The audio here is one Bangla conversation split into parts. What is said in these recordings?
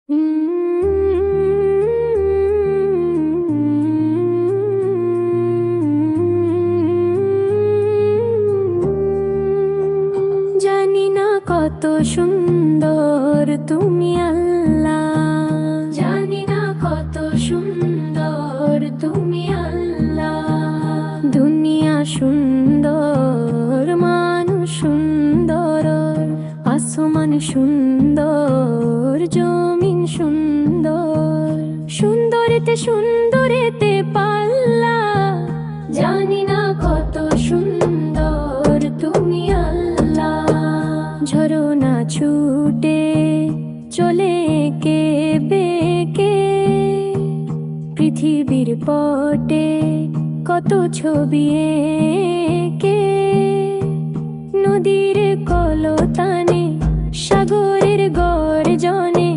জানি না কত সুন্দর তুমি আল্লাহ, জানি না কত সুন্দর তুমি আল্লাহ। দুনিয়া সুন্দর, মানুষ সুন্দর, আসমান সুন্দর, জমিন সুন্দর, সুন্দরেতে সুন্দরেতে পাল্লা। জানি না কত সুন্দর তুমি আল্লাহ। ঝরনা ছুটে চলে কে বেকে, পৃথিবীর পটে কত ছবি এঁকে। নদীর কলতানে, সাগরের গর্জনে,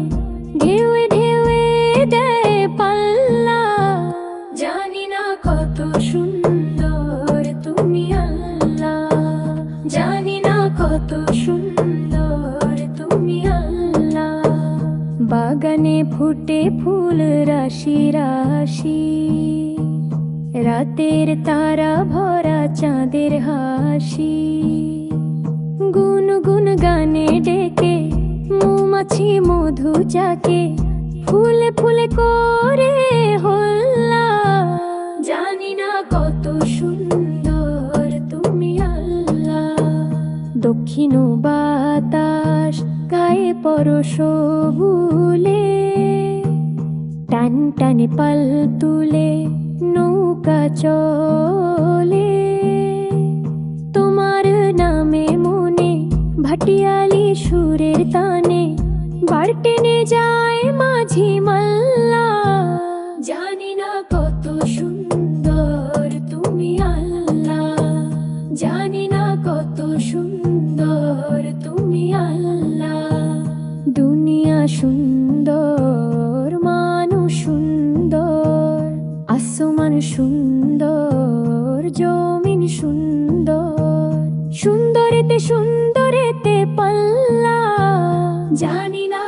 ঢেউয়ে ঢেউয়ে দেয় পাল্লা। জানি না কত সুন্দর তুমি আল্লাহ, জানি না কত সুন্দর তুমি আল্লাহ। বাগানে ফুটে ফুল রাশি রাশি, রাতের তারা ভরা চাঁদের হাসি। গুনগুন গানে ডেকে মৌমাছি মধু চাকে, ফুলে ফুলে করে হল্লা। জানি না কত সুন্দর তুমি আল্লাহ। দক্ষিণ বাতাস গায়ে পরশ বুলে, টান টানে পাল তুলে নৌকা চলে। তোমার নামে মনে ভাটিয়ালি সুরের তানে, বার টেনে যায় মাঝি মাল্লা। জানি না কত সুন্দর তুমি আল্লাহ, জানি না কত সুন্দর তুমি আল্লাহ। দুনিয়া সুন্দর, মানুষ সুন্দর, আসমান সুন্দর, জমিন সুন্দর, সুন্দরেতে সুন্দরেতে পাল্লা। জানি না